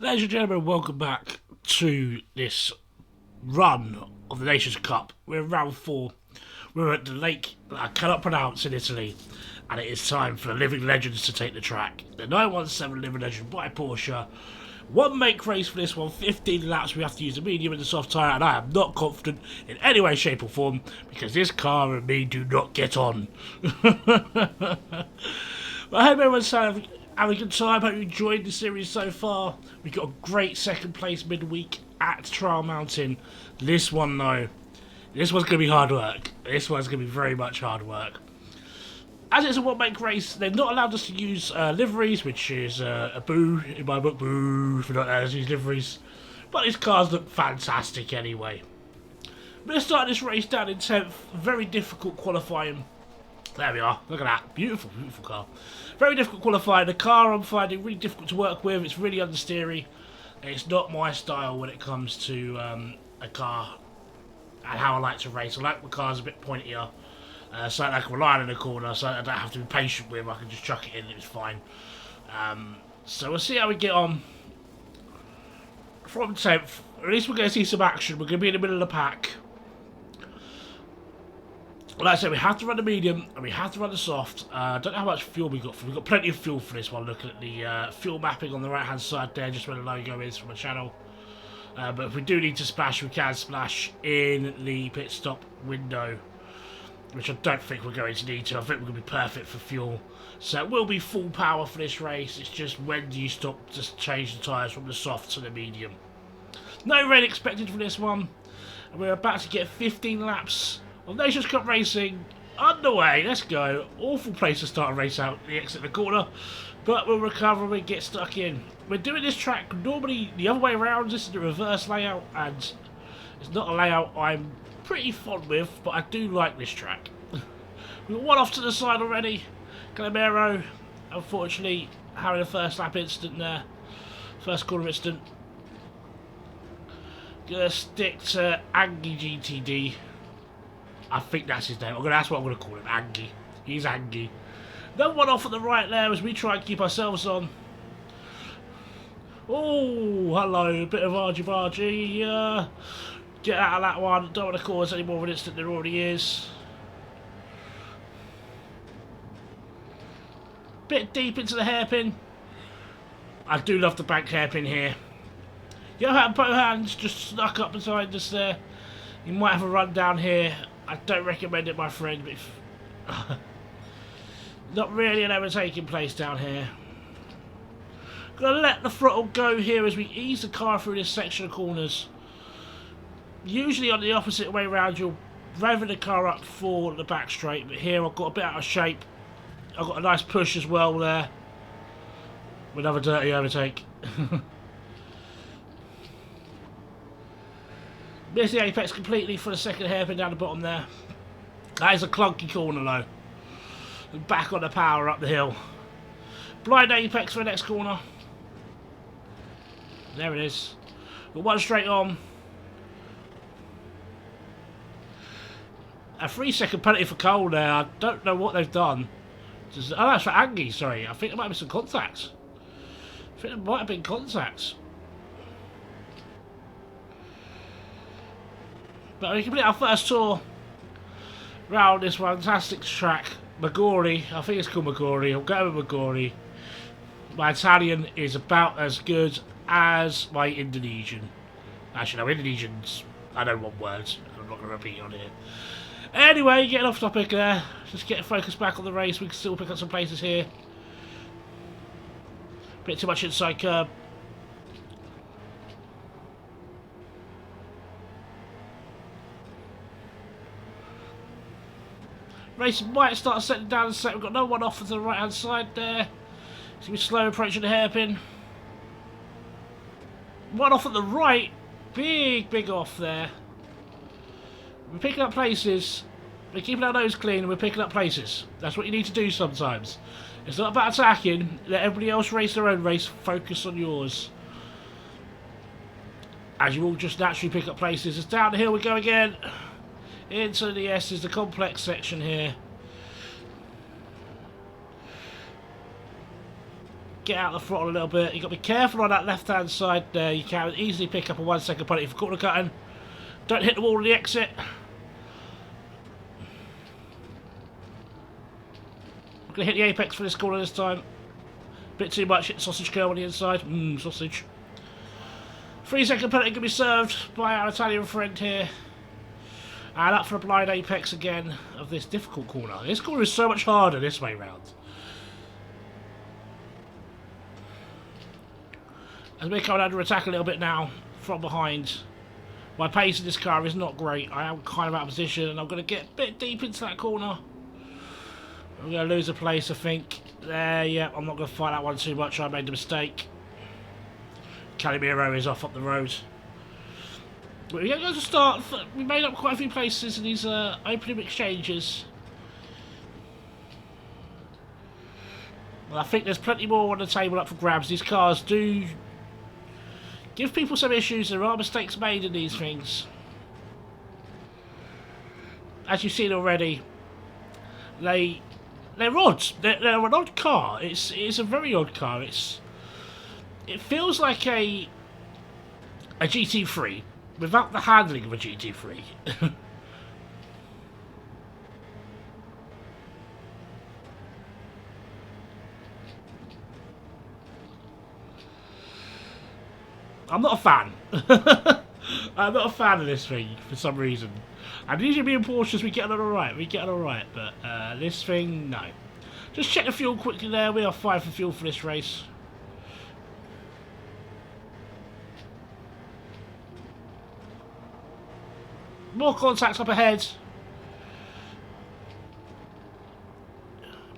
Ladies and gentlemen, welcome back to this run of the Nations Cup. We're in round 4. We're at the lake that I cannot pronounce in Italy, and it is time for the Living Legends to take the track. The 917 Living Legend by Porsche. One make race for this one, 15 laps. We have to use the medium and the soft tyre, and I am not confident in any way, shape or form because this car and me do not get on. I hope everyone's having a good time. Hope you enjoyed the series so far. We got a great second place midweek at Trial Mountain. This one though, this one's going to be hard work. This one's going to be very much hard work. As it's a one-make race, they're not allowed us to use liveries, which is a boo in my book. Boo for not allowing us to use liveries. But these cars look fantastic anyway. I'm going to start this race down in 10th. Very difficult qualifying. There we are. Look at that. Beautiful, beautiful car. Very difficult qualifying. The car I'm finding really difficult to work with. It's really understeery. It's not my style when it comes to a car and how I like to race. I like my cars a bit pointier. So I can rely on in the corner, so I don't have to be patient with. I can just chuck it in and it's fine. So we'll see how we get on. From 10th, at least we're going to see some action. We're going to be in the middle of the pack. Like I said, we have to run the medium and we have to run the soft. I don't know how much fuel we got. We've got plenty of fuel for this one. Looking at the fuel mapping on the right hand side there, just where the logo is from the channel. But if we do need to splash, we can splash in the pit stop window, which I don't think we're going to need to. I think we're going to be perfect for fuel. So it will be full power for this race. It's just when do you stop to change the tyres from the soft to the medium. No rain expected for this one. And we're about to get 15 laps of Nations Cup racing underway. Let's go. Awful place to start a race out, the exit of the corner. But we'll recover and get stuck in. We're doing this track normally the other way around. This is the reverse layout, and it's not a layout I'm pretty fond with, but I do like this track. We've got one off to the side already. Calamero, unfortunately, having a first lap incident there. First corner incident. Gonna stick to Angie GTD. I think that's his name. That's what I'm going to call him, Angie. He's Angie. Then one off at the right there as we try and keep ourselves on. Oh, hello. A bit of argy-bargy. Get out of that one. Don't want to cause any more of an incident than there already is. Bit deep into the hairpin. I do love the bank hairpin here. Johan Bohan's just snuck up beside us there. You might have a run down here. I don't recommend it, my friend. But if not really an overtaking place down here. Gonna let the throttle go here as we ease the car through this section of corners. Usually on the opposite way around, you'll rev the car up for the back straight, but here I've got a bit out of shape. I've got a nice push as well there. Another dirty overtake. Missed the apex completely for the second hairpin down the bottom there. That is a clunky corner though. And back on the power up the hill. Blind apex for the next corner. There it is. Got one straight on. A 3-second penalty for Cole there. I don't know what they've done. Oh, that's for Angie, sorry. I think there might be some contacts. I think there might have been contacts. But we complete our first tour round this fantastic track. Maggiore, I think it's called Maggiore. I'll go with Maggiore. My Italian is about as good as my Indonesian. Actually, no, Indonesians, I know one word. I'm not going to repeat on here. Anyway, getting off topic there. Just getting focused back on the race. We can still pick up some places here. Bit too much inside curb. Race might start settling down in a sec. We've got no one off to the right hand side there. It's going to be slow approaching the hairpin. One off at the right. Big off there. We're picking up places. We're keeping our nose clean and we're picking up places. That's what you need to do sometimes. It's not about attacking. Let everybody else race their own race. Focus on yours. As you all just naturally pick up places. It's down the hill we go again. Into the S is the complex section here. get out the throttle a little bit. You've got to be careful on that left-hand side there. You can easily pick up a 1 second penalty for corner cutting. Don't hit the wall on the exit. I'm going to hit the apex for this corner this time. Bit too much, hit the sausage curl on the inside. Sausage. 3 second penalty can be served by our Italian friend here. And up for a blind apex again of this difficult corner. This corner is so much harder this way round. As we're coming under attack a little bit now from behind. My pace in this car is not great. I am kind of out of position and I'm going to get a bit deep into that corner. I'm going to lose a place, I think. There, yeah, I'm not going to fight that one too much. I made the mistake. Calimero is off up the road. But we're going to start. We made up quite a few places in these opening exchanges. Well, I think there's plenty more on the table up for grabs. These cars do give people some issues. There are mistakes made in these things. As you've seen already, they're odd. They're an odd car. It's a very odd car. It feels like a GT3 without the handling of a GT3. I'm not a fan. I'm not a fan of this thing for some reason. And usually being Porsches, we get on alright. But this thing, no. Just check the fuel quickly there. We are fine for fuel for this race. More contacts up ahead.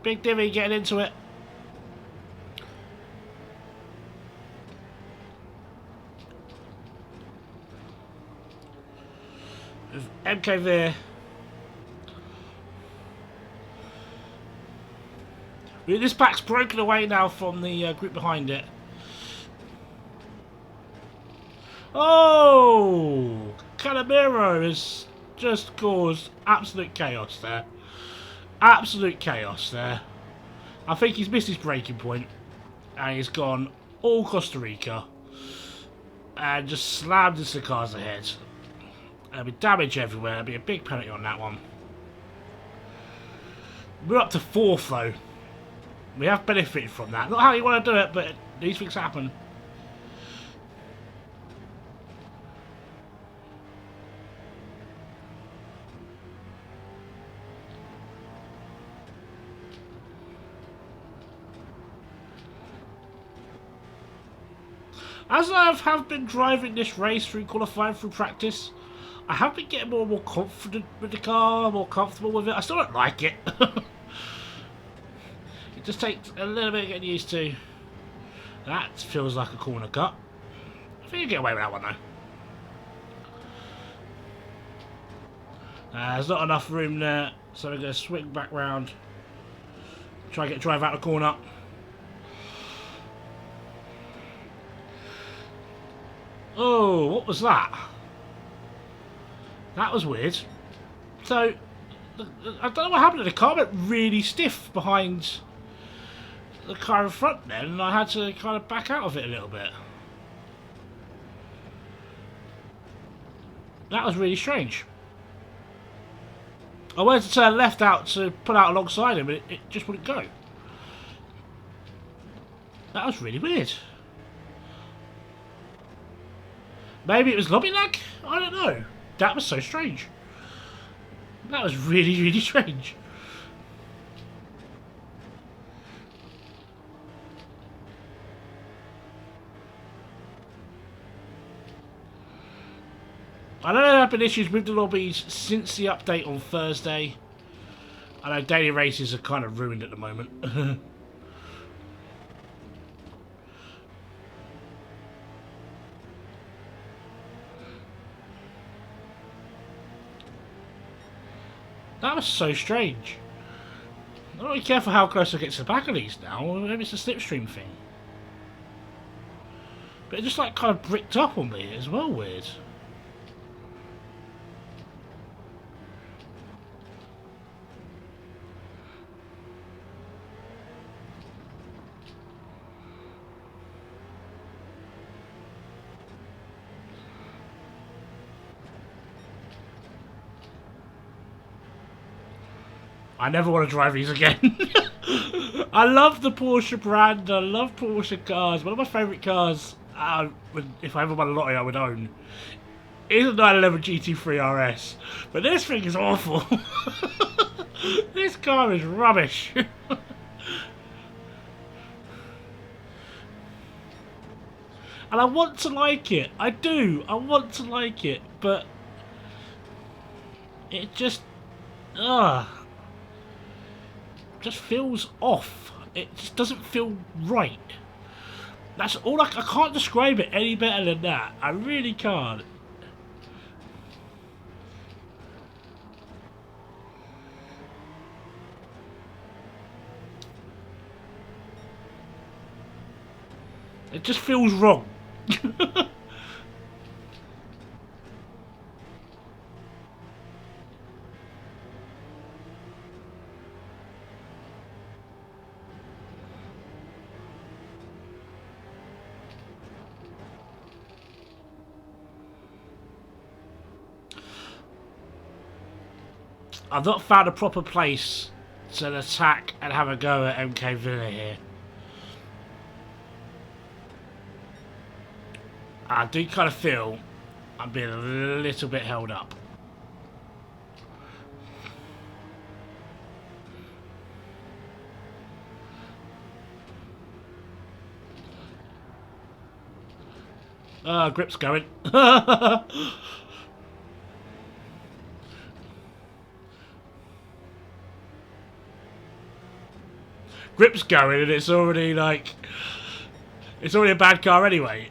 Big divvy getting into it. With MK there. This pack's broken away now from the group behind it. Oh! Calimero has just caused absolute chaos there. Absolute chaos there. I think he's missed his braking point. And he's gone all Costa Rica. And just slammed into the cars ahead. There'll be damage everywhere. There'll be a big penalty on that one. We're up to 4th though. We have benefited from that. Not how you want to do it, but these things happen. As I have been driving this race through qualifying, through practice, I have been getting more and more confident with the car, more comfortable with it. I still don't like it. It just takes a little bit of getting used to. That feels like a corner cut. I think you get away with that one though. There's not enough room there, so we're going to swing back round. Try and drive out the corner. Oh, what was that? That was weird. So, I don't know what happened. The car went really stiff behind the car in front then, and I had to kind of back out of it a little bit. That was really strange. I wanted to turn left out to pull out alongside him, but it just wouldn't go. That was really weird. Maybe it was lobby lag? I don't know. That was so strange. That was really, really strange. I know there have been issues with the lobbies since the update on Thursday. I know daily races are kind of ruined at the moment. That was so strange. I'm not really careful how close I get to the back of these now. Maybe it's a slipstream thing. But it just like kind of bricked up on me as well, weird. I never want to drive these again. I love the Porsche brand. I love Porsche cars. One of my favourite cars, if I ever won a lottery, I would own, is a 911 GT3 RS. But this thing is awful. This car is rubbish. And I want to like it. I do. I want to like it. But it just feels off. It just doesn't feel right. That's all. I can't describe it any better than that. I really can't. It just feels wrong. I've not found a proper place to attack and have a go at MK Villa here. I do kind of feel I'm being a little bit held up. Grip's going. Grip's going and it's already like... It's already a bad car anyway.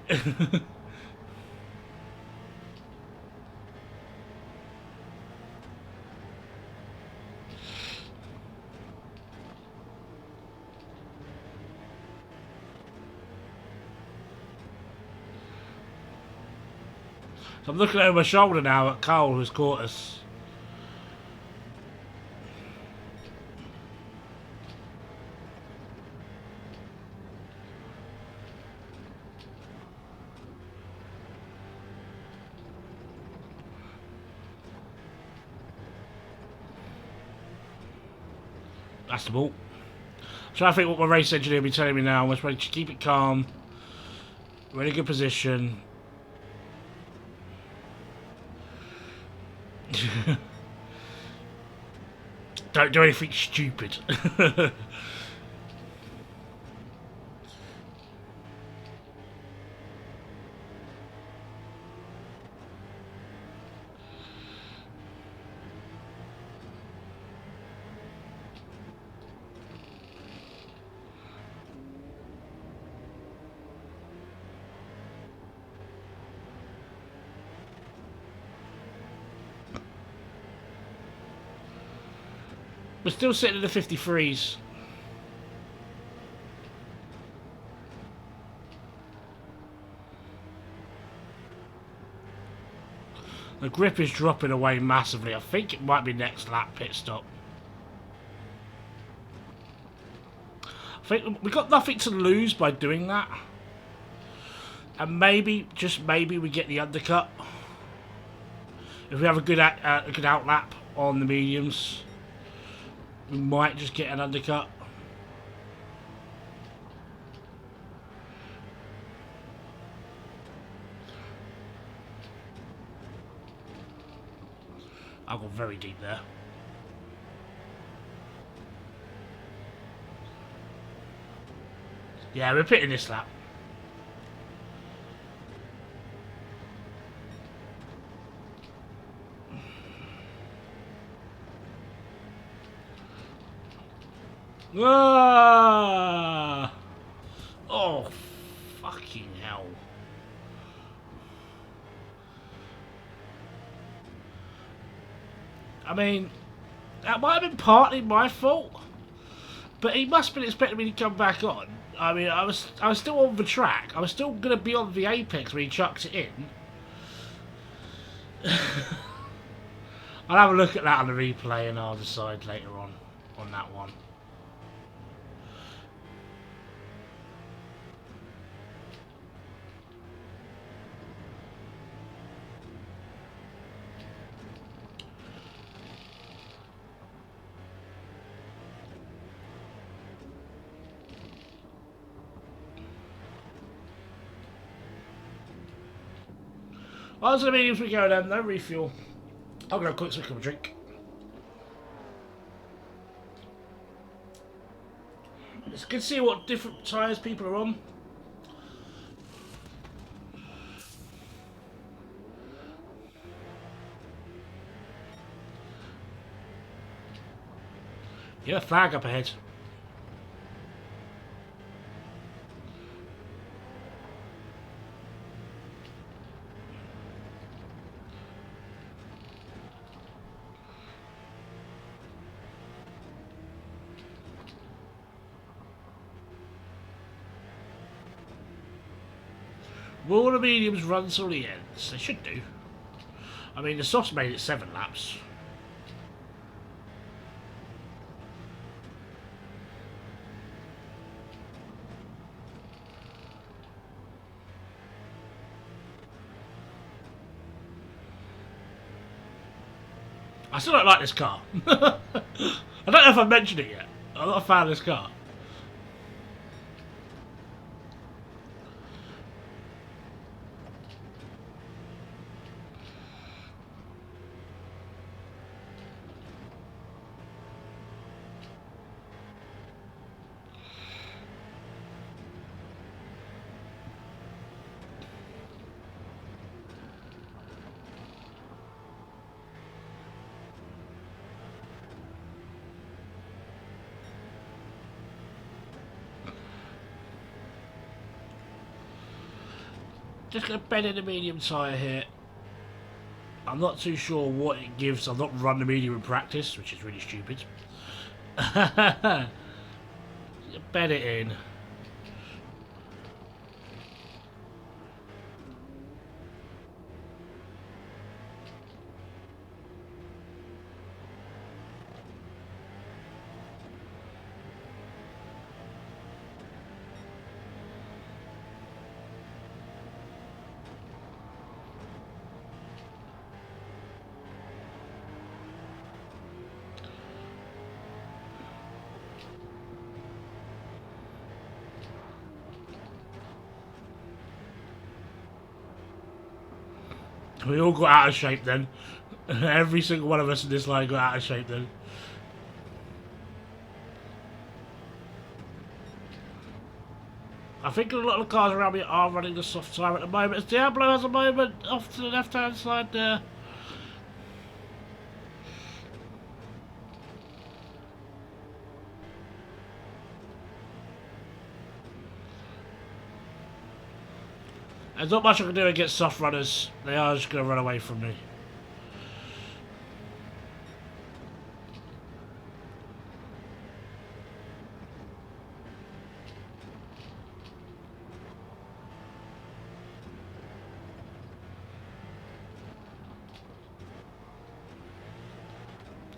So I'm looking over my shoulder now at Cole, who's caught us. That's the ball. I'm trying to think what my race engineer will be telling me now. I'm trying to keep it calm. We're in a good position. Don't do anything stupid. We're still sitting in the 53s. The grip is dropping away massively. I think it might be next lap pit stop. I think we've got nothing to lose by doing that. And maybe, just maybe, we get the undercut. If we have a good out lap on the mediums, we might just get an undercut. I got very deep there. Yeah, we're pitting this lap. Ah! Oh, fucking hell. I mean, that might have been partly my fault, but he must have been expecting me to come back on. I mean, I was still on the track. I was still going to be on the apex when he chucked it in. I'll have a look at that on the replay and I'll decide later on that one. On to the mediums we go then, no refuel. I'm going to quick swig of a drink. It's good to see what different tyres people are on. Get a flag up ahead. Will the mediums run till the ends? They should do. I mean, the softs made it 7 laps. I still don't like this car. I don't know if I've mentioned it yet. I'm not a fan of this car. Just going to bed in the medium tyre here. I'm not too sure what it gives. I've not run the medium in practice, which is really stupid. Bed it in. We all got out of shape then. Every single one of us in this line got out of shape then. I think a lot of the cars around me are running the soft tyre at the moment. As Diablo has a moment off to the left hand side there. There's not much I can do against soft runners. They are just going to run away from me.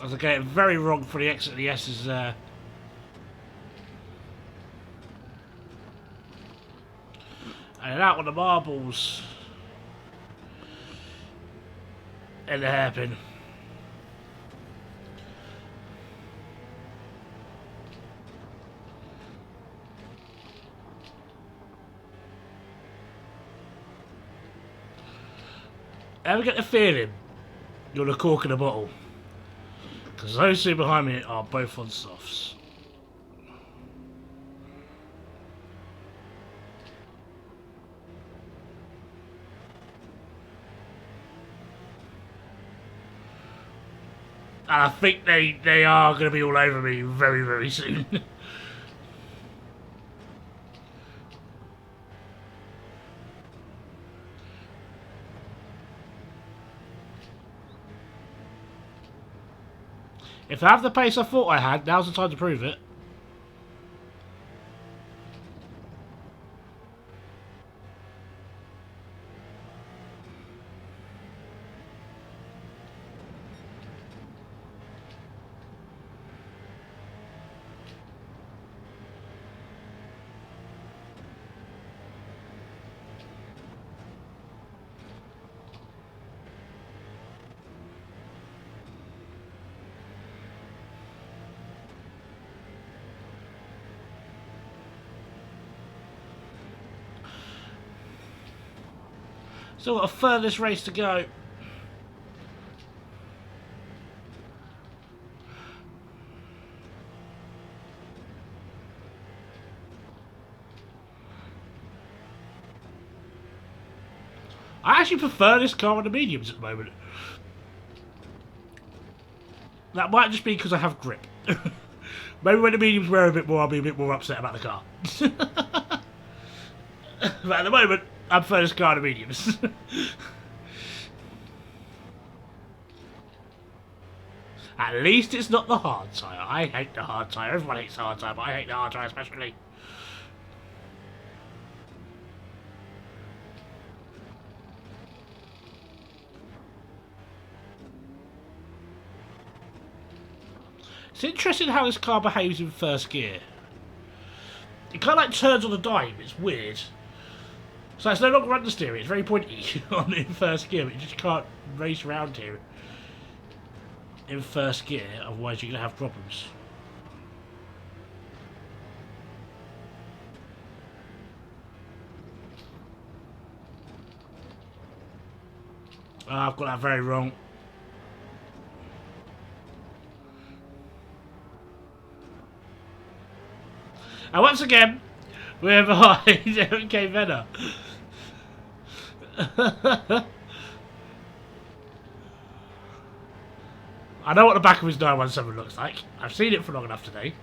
As I get it very wrong for the exit of the S's there. And out with the marbles. And the hairpin. Ever get the feeling you're the cork in the bottle? Because those two behind me are both on softs. And I think they are going to be all over me very, very soon. If I have the pace I thought I had, now's the time to prove it. Still got a furthest race to go. I actually prefer this car on the mediums at the moment. That might just be because I have grip. Maybe when the mediums wear a bit more, I'll be a bit more upset about the car. But at the moment, I prefer this car on the mediums. At least it's not the hard tyre. I hate the hard tyre. Everyone hates the hard tyre, but I hate the hard tyre especially. It's interesting how this car behaves in first gear. It kind of like turns on a dime. It's weird. So it's no longer understeering. It's very pointy in first gear, but you just can't race around here in first gear, otherwise you're going to have problems. Oh, I've got that very wrong. And once again, we're behind MK Venner. I know what the back of his 917 looks like. I've seen it for long enough today.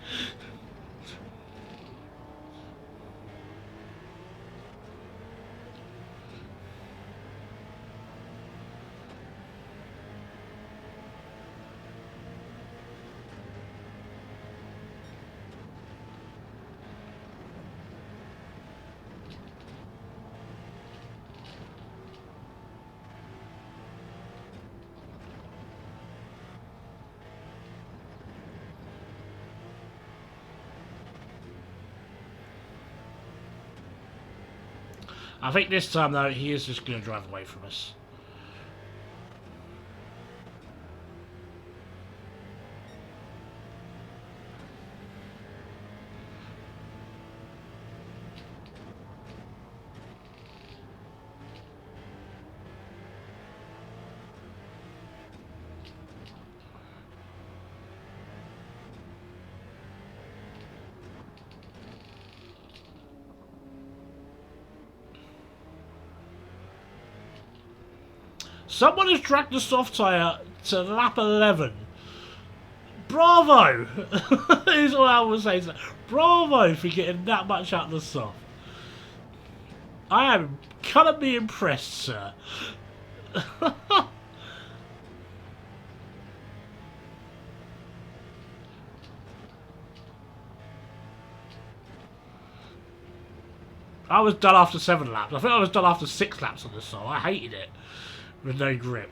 I think this time, though, he is just going to drive away from us. Someone has dragged the soft tyre to lap 11. Bravo! Is all I will say. Bravo for getting that much out of the soft. I am gonna be impressed, sir. I was done after 7 laps. I think I was done after 6 laps on this soft. I hated it. With no grip.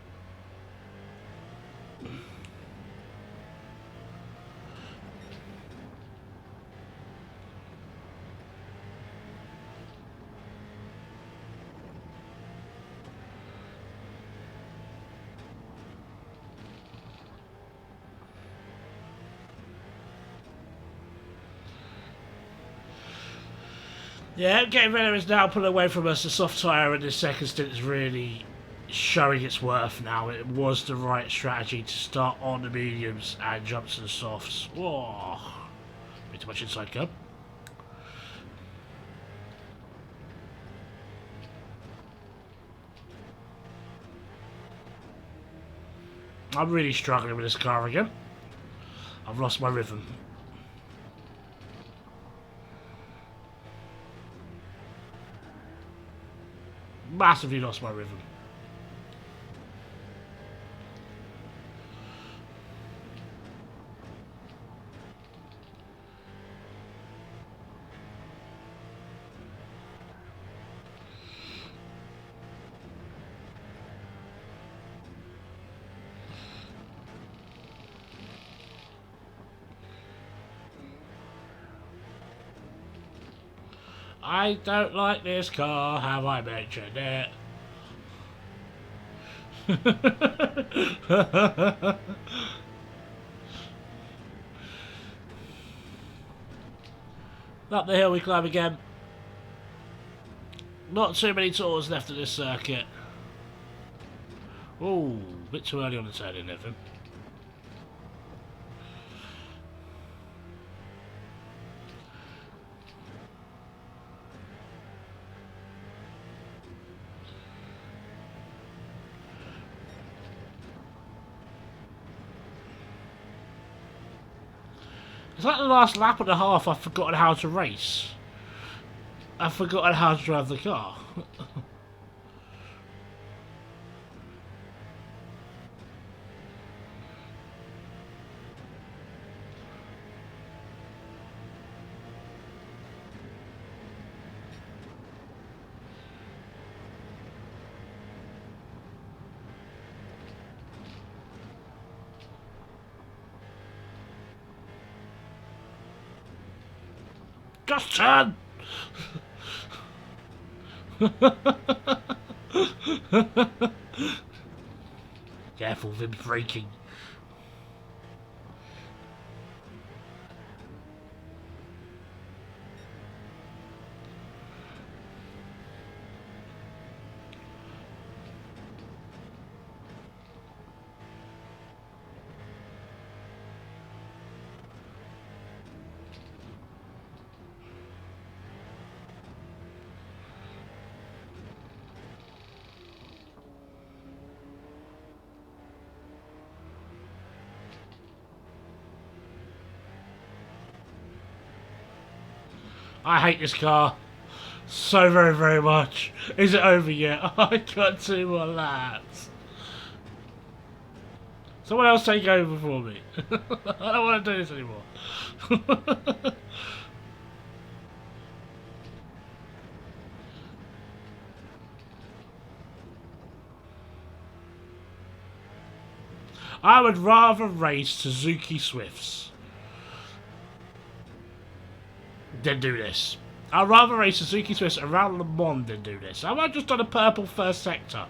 Yeah, MK Venner is now pulling away from us. The soft tyre in this second stint is really showing its worth now. It was the right strategy to start on the mediums and jump to the softs. Whoa. Bit too much inside curb. I'm really struggling with this car again. I've lost my rhythm. Massively lost my rhythm. I don't like this car, have I mentioned it? Up the hill we climb again. Not too many tours left of this circuit. Oh, a bit too early on the turn in, Evan. It's like the last lap and a half I've forgotten how to race. I've forgotten how to drive the car. Just turn! Careful, Vim's braking. I hate this car so very, very much. Is it over yet? I got 2 more laps. Someone else take over for me. I don't want to do this anymore. I would rather race Suzuki Swifts than do this. I'd rather race Suzuki Swifts around Le Mans than do this. I might just done a purple first sector.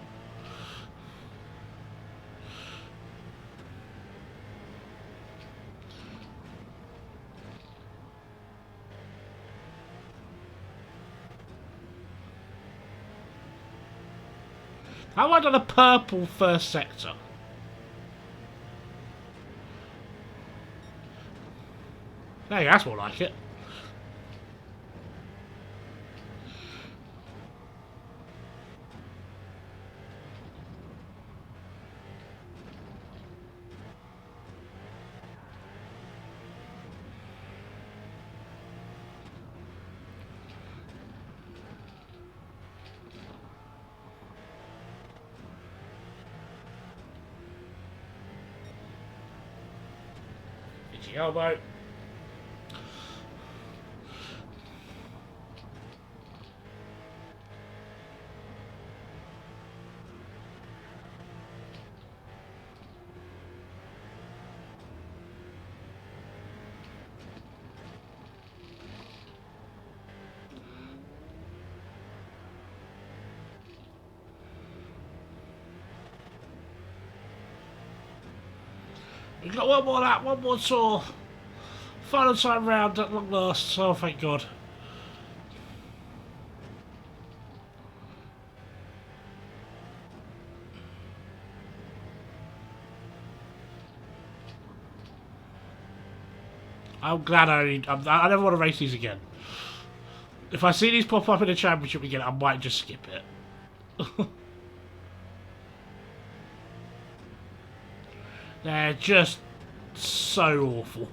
How have I done a purple first sector? There you go, that's more like it. Itchy elbow. We've got one more lap, one more tour. Final time round at long last, oh thank God. I'm glad I never want to race these again. If I see these pop up in the championship again, I might just skip it. They're just so awful.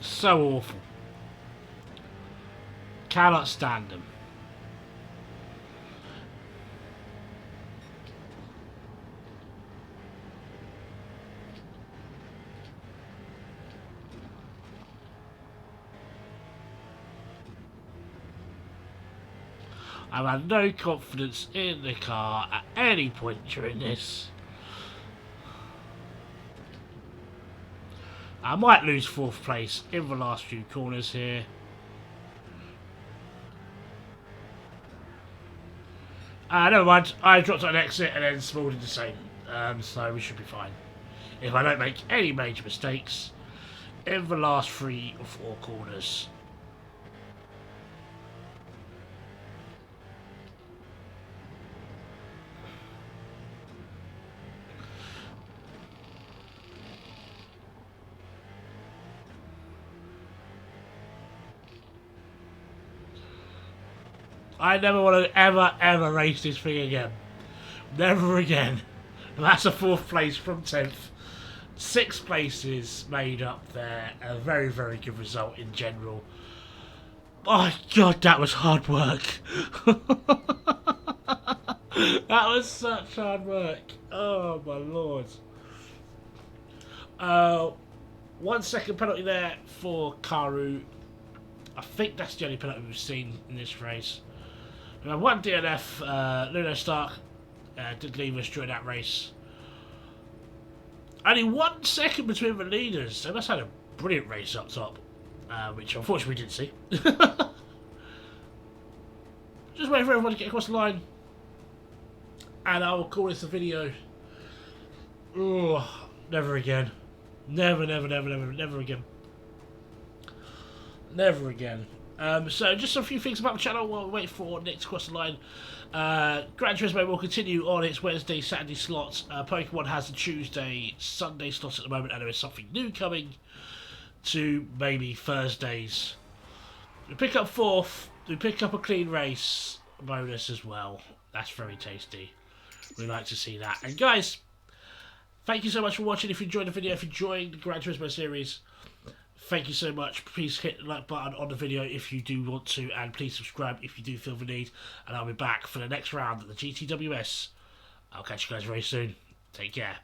So awful. Cannot stand them. I've had no confidence in the car at any point during this. I might lose 4th place in the last few corners here. Never mind, I dropped on an exit and then spawned into the same. so we should be fine. If I don't make any major mistakes in the last 3 or 4 corners. I never want to ever race this thing again. Never again. That's a 4th place from 10th. 6 places made up there. A very, very good result in general. Oh God, that was hard work. That was such hard work. Oh my lord. 1 second penalty there for Karu. I think that's the only penalty we've seen in this race. We had 1 DNF. Luno Stark did leave us during that race. Only 1 second between the leaders. They must have had a brilliant race up top, which unfortunately we didn't see. Just waiting for everyone to get across the line, and I will call this a video. Oh, never again. Never, never, never, never, never again. Never again. So just a few things about the channel while we wait for Nick to cross the line. Gran Turismo will continue on its Wednesday, Saturday slots. Pokemon has the Tuesday, Sunday slots at the moment, and there is something new coming to maybe Thursdays. We pick up 4th. We pick up a clean race bonus as well. That's very tasty. We like to see that. And guys, thank you so much for watching. If you enjoyed the video, if you enjoyed the Gran Turismo series, thank you so much. Please hit the like button on the video if you do want to, and please subscribe if you do feel the need. And I'll be back for the next round at the GTWS. I'll catch you guys very soon. Take care.